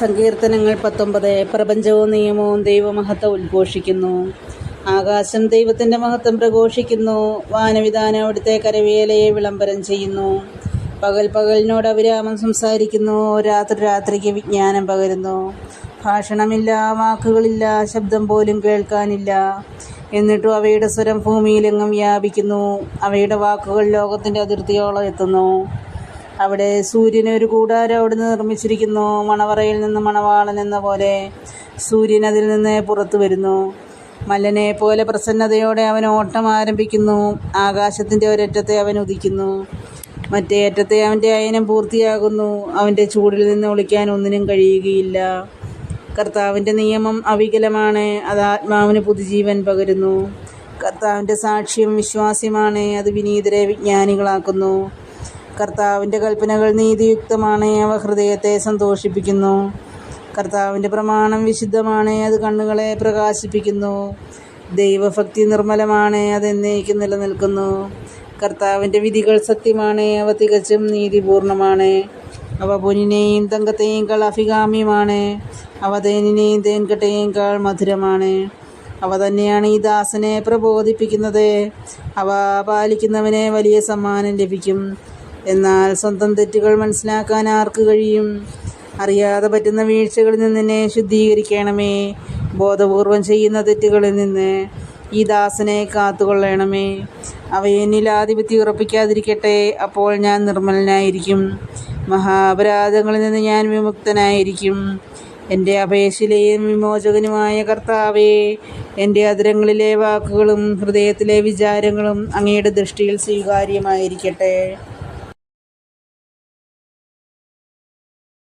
സങ്കീർത്തനങ്ങൾ 19. പ്രപഞ്ചവും നിയമവും ദൈവമഹത്വം ഉദ്ഘോഷിക്കുന്നു. ആകാശം ദൈവത്തിൻ്റെ മഹത്വം പ്രഘോഷിക്കുന്നു. വാനവിധാനം അവിടുത്തെ കരവേലയെ വിളംബരം ചെയ്യുന്നു. പകൽ പകലിനോട് അവിരാമം സംസാരിക്കുന്നു. രാത്രി രാത്രിക്ക് വിജ്ഞാനം പകരുന്നു. ഭാഷണമില്ല, വാക്കുകളില്ല, ശബ്ദം പോലും കേൾക്കാനില്ല. എന്നിട്ടും അവയുടെ സ്വരം ഭൂമിയിലെങ്ങും വ്യാപിക്കുന്നു. അവയുടെ വാക്കുകൾ ലോകത്തിൻ്റെ അതിർത്തിയോളം എത്തുന്നു. അവിടെ സൂര്യന് ഒരു കൂടാരം അവിടുന്ന് നിർമ്മിച്ചിരിക്കുന്നു. മണവറയിൽ നിന്ന് മണവാളൻ എന്ന പോലെ സൂര്യൻ അതിൽ നിന്ന് പുറത്തു വരുന്നു. മല്ലനെ പോലെ പ്രസന്നതയോടെ അവൻ ഓട്ടം ആരംഭിക്കുന്നു. ആകാശത്തിൻ്റെ ഒരറ്റത്തെ അവൻ ഉദിക്കുന്നു, മറ്റേ അറ്റത്തെ അവൻ്റെ അയനം പൂർത്തിയാകുന്നു. അവൻ്റെ ചൂടിൽ നിന്ന് ഒളിക്കാൻ ഒന്നിനും കഴിയുകയില്ല. കർത്താവിൻ്റെ നിയമം അവികലമാണ്, അത് ആത്മാവിന് പുതുജീവൻ പകരുന്നു. കർത്താവിൻ്റെ സാക്ഷ്യം വിശ്വാസ്യമാണ്, അത് വിനീതരെ വിജ്ഞാനികളാക്കുന്നു. കർത്താവിൻ്റെ കൽപ്പനകൾ നീതിയുക്തമാണ്, അവ ഹൃദയത്തെ സന്തോഷിപ്പിക്കുന്നു. കർത്താവിൻ്റെ പ്രമാണം വിശുദ്ധമാണ്, അത് കണ്ണുകളെ പ്രകാശിപ്പിക്കുന്നു. ദൈവഭക്തി നിർമ്മലമാണ്, അത് എന്നേക്കും നിലനിൽക്കുന്നു. കർത്താവിൻ്റെ വിധികൾ സത്യമാണ്, അവ തികച്ചും നീതിപൂർണമാണ്. അവ പൊന്നിനെയും തങ്കത്തെയേക്കാൾ അഭികാമ്യമാണ്, അവ തേനിനെയും തേൻകട്ടയേക്കാൾ മധുരമാണ്. അവ തന്നെയാണ് ഈ ദാസനെ പ്രബോധിപ്പിക്കുന്നത്. അവ പാലിക്കുന്നവന് വലിയ സമ്മാനം ലഭിക്കും. എന്നാൽ സ്വന്തം തെറ്റുകൾ മനസ്സിലാക്കാൻ ആർക്ക് കഴിയും? അറിയാതെ പറ്റുന്ന വീഴ്ചകളിൽ നിന്ന് എന്നെ ശുദ്ധീകരിക്കണമേ. ബോധപൂർവം ചെയ്യുന്ന തെറ്റുകളിൽ നിന്ന് ഈ ദാസനെ കാത്തുകൊള്ളണമേ. അവ എന്നിൽ ആധിപത്യം ഉറപ്പിക്കാതിരിക്കട്ടെ, അപ്പോൾ ഞാൻ നിർമ്മലനായിരിക്കും. മഹാപരാധങ്ങളിൽ നിന്ന് ഞാൻ വിമുക്തനായിരിക്കും. എൻ്റെ അപേക്ഷയിലെയും വിമോചകനുമായ കർത്താവേ, എൻ്റെ അധരങ്ങളിലെ വാക്കുകളും ഹൃദയത്തിലെ വിചാരങ്ങളും അങ്ങയുടെ ദൃഷ്ടിയിൽ സ്വീകാര്യമായിരിക്കട്ടെ.